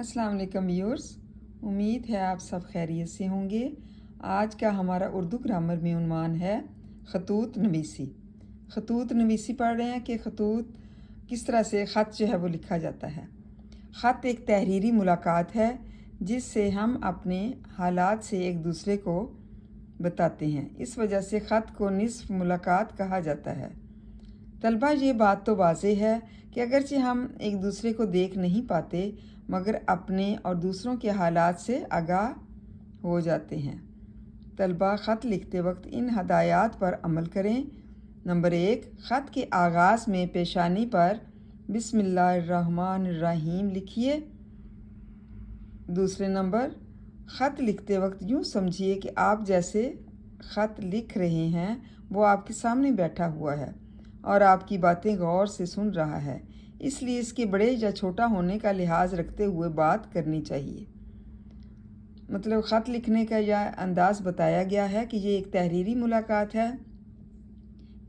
अस्सलाम वालेकुम व्यूअर्स, उम्मीद है आप सब खैरियत से होंगे। आज का हमारा उर्दू ग्रामर में उन्वान है खतूत नवीसी। खतूत नवीसी पढ़ रहे हैं कि खतूत किस तरह से ख़त जो है वो लिखा जाता है। ख़त एक तहरीरी मुलाकात है जिससे हम अपने हालात से एक दूसरे को बताते हैं। इस वजह से ख़त को निस्फ मुलाकात कहा जाता है। तलबा, ये बात तो वाज़ेह है कि अगरचे हम एक दूसरे को देख नहीं पाते मगर अपने और दूसरों के हालात से आगाह हो जाते हैं। तलबा, ख़त लिखते वक्त इन हदायत पर अमल करें। नंबर 1, ख़त के आगाज़ में पेशानी पर बिस्मिल्लाहिर्रहमानिर्रहीम लिखिए। दूसरे नंबर, ख़त लिखते वक्त यूँ समझिए कि आप जैसे ख़त लिख रहे हैं वो आपके सामने बैठा हुआ है और आपकी बातें गौर से सुन रहा है, इसलिए इसके बड़े या छोटा होने का लिहाज रखते हुए बात करनी चाहिए। मतलब ख़त लिखने का यह अंदाज़ बताया गया है कि ये एक तहरीरी मुलाकात है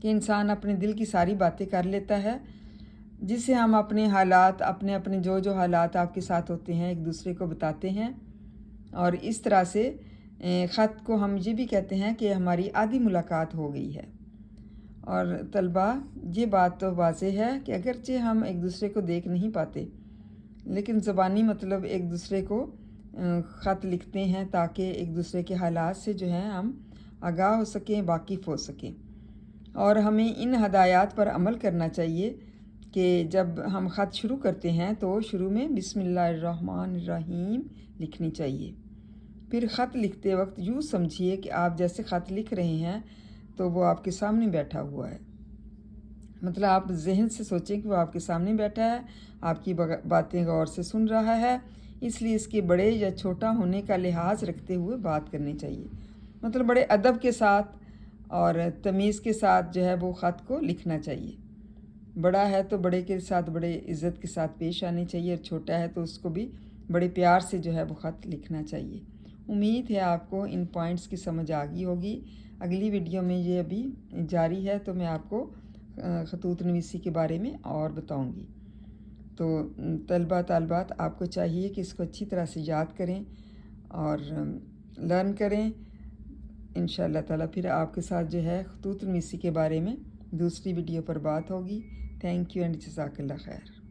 कि इंसान अपने दिल की सारी बातें कर लेता है, जिससे हम अपने हालात अपने जो हालात आपके साथ होते हैं एक दूसरे को बताते हैं। और इस तरह से ख़त को हम ये भी कहते हैं कि हमारी आधी मुलाकात हो गई है। और तलबा, ये बात तो वाज़ेह है कि अगरचे हम एक दूसरे को देख नहीं पाते लेकिन ज़बानी मतलब एक दूसरे को ख़त लिखते हैं ताकि एक दूसरे के हालात से जो है हम आगाह हो सकें, वाकिफ़ हो सकें। और हमें इन हदायत पर अमल करना चाहिए कि जब हम ख़त शुरू करते हैं तो शुरू में बिस्मिल्लाहिर्रहमानिर्रहीम लिखनी चाहिए। फिर ख़त लिखते वक्त यूँ समझिए कि आप जैसे ख़त लिख रहे हैं तो वो आपके सामने बैठा हुआ है। मतलब आप जहन से सोचें कि वो आपके सामने बैठा है, आपकी बातें गौर से सुन रहा है, इसलिए इसके बड़े या छोटा होने का लिहाज रखते हुए बात करनी चाहिए। मतलब बड़े अदब के साथ और तमीज़ के साथ जो है वो ख़त को लिखना चाहिए। बड़ा है तो बड़े के साथ बड़े इज़्ज़त के साथ पेश आनी चाहिए और छोटा है तो उसको भी बड़े प्यार से जो है वो ख़त लिखना चाहिए। उम्मीद है आपको इन पॉइंट्स की समझ आ गई होगी। अगली वीडियो में ये अभी जारी है तो मैं आपको खतूत नवीसी के बारे में और बताऊंगी। तो तलबा तालबात, आपको चाहिए कि इसको अच्छी तरह से याद करें और लर्न करें। इंशाअल्लाह ताला फिर आपके साथ जो है खतूत नवीसी के बारे में दूसरी वीडियो पर बात होगी। थैंक यू एंड जज़ाकल्लाह खैर।